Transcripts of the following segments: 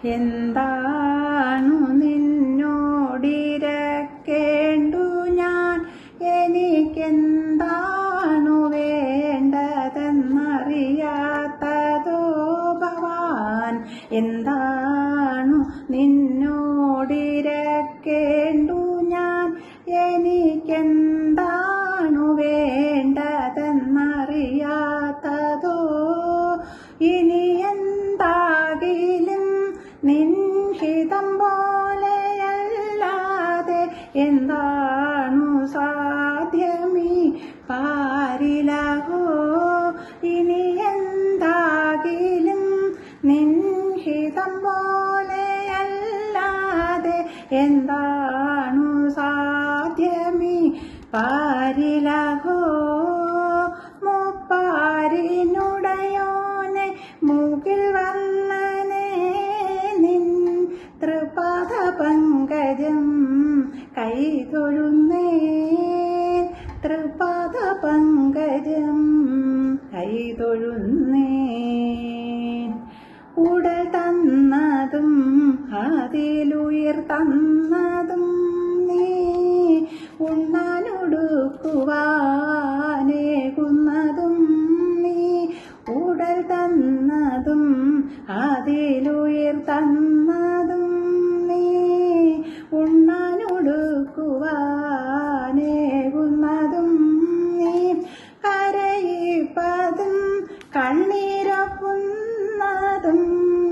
എന്താണു നിന്നോടിരക്കേണ്ടു ഞാൻ, എനിക്കെന്താണു വേണ്ടതെന്നറിയാത്തതോ ഭവാൻ. എന്താണു നിന്നോടിരക്കേണ്ടു ഞാൻ, എനിക്കെന്താണു വേണ്ടതെന്നറിയാത്തതോ. ഇനി എന്താകിലും നിൻഹിതം പോലെയല്ലാതെ എന്താണു സാധ്യമീ പാരിലഹോ. ഇനി എന്താകിലും നിൻഹിതം പോലെയല്ലാതെ എന്താണു സാധ്യമീ പാരിലഹോ. മുപ്പാരിനുടയോനെ മൂകിൽ വന്നനെ നിൻ തൃപാദ പങ്കജം കൈതൊഴുന്നേൻ. തൃപാദ പങ്കജം കൈതൊഴുന്നേൻ. ഉടൽ തന്നതും അതിലുയിർ തന്നതും നീ, ഉണ്ണാനൊടുക്കുവാനേകുന്നതും നീ. ഉടൽ തന്നതും അതിലുയിർ തന്നതും നീ, ഉണ്ണാനൊടുക്കുവാനേകുന്നതും നീ. കരയിപ്പതും കണ്ണീരൊപ്പുന്നതും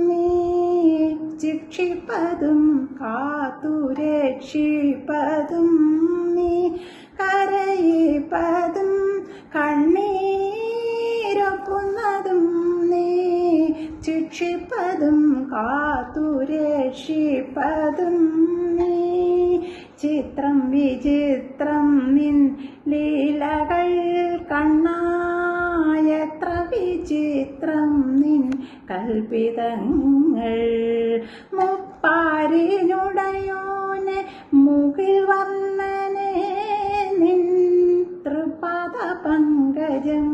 നീ, ശിക്ഷിപ്പതും കാത്തുരക്ഷിപ്പതും നീ. കരയിപ്പതും കണ്ണീരൊപ്പുന്നതും നീ, ശിക്ഷിപ്പതും കാത്തുരക്ഷിപ്പതും നീ. ചിത്രം വിചിത്രം നിൻ ലീലകൾ കണ്ണാ, എത്ര വിചിത്രം നിൻ കൽപ്പിതങ്ങൾ. മുപ്പാരിനുടയോനെ മൂകിൽ വന്നനെ നിൻ തൃപാദ പങ്കജം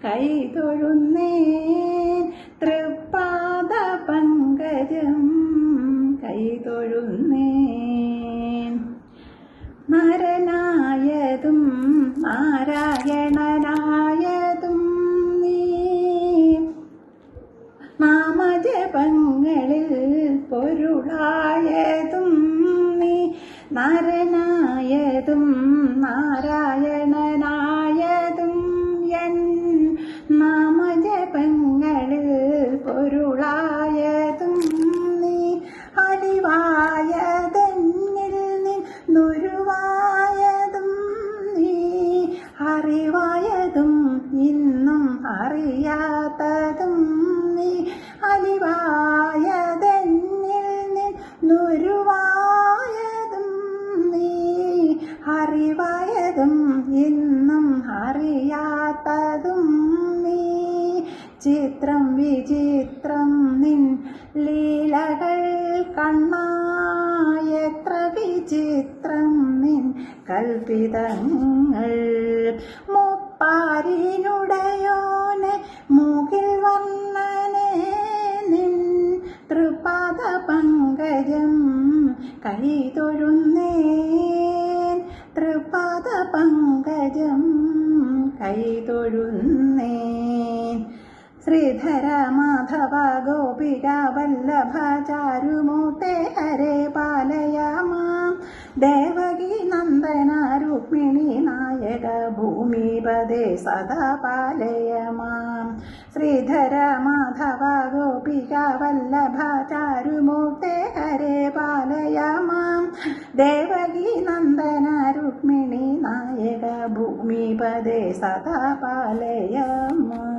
കൈതൊഴുന്നേൻ. തൃപാദ പങ്കജം കൈതൊഴുന്നേൻ. നരനായതും നാരായണനായതും നീ, നാമജപങ്ങളിൽ പൊരുളായതും നീ. നരനായതും നാരായണനായതും എൻ നാമജപങ്ങളിൽ പൊരുളായതും നീ. അലിവായതെന്നിൽ നിന്നുരുവായതും നീ, അറിവായതും ഇന്നും അറിയാത്തതും നീ. അലിവായതെന്നിൽ നിന്നുരുവായതും നീ, അറിവായതും ഇന്നും അറിയാത്തതും നീ. ചിത്രം വിചിത്രം നിൻ ലീലകൾ കണ്ണാ, എത്ര വിചിത്രം നിൻ കൽപ്പിതങ്ങൾ. മുപ്പാരിനുടയോനെ മൂകിൽ വന്നനെ നിൻ തൃപാദ പങ്കജം കൈതൊഴുന്നേൻ. തൃപാദ പങ്കജം കൈതൊഴുന്നേൻ. ശ്രീധര മാധവ ഗോപിക വല്ലഭ ചാരുമൂർത്തേ ഹരേ പാലയ മാം. ദേവകി നന്ദന രുക്മിണി നായക ഭൂമിപദേ സദാ പാലയ മാം. ശ്രീധര മാധവ ഗോപിക വല്ലഭ ചാരുമൂർത്തേ ഹരേ പാലയ മാം. ദേവകി നന്ദന രുക്മിണി നായക ഭൂമിപദേ സദാ പാലയ മാം.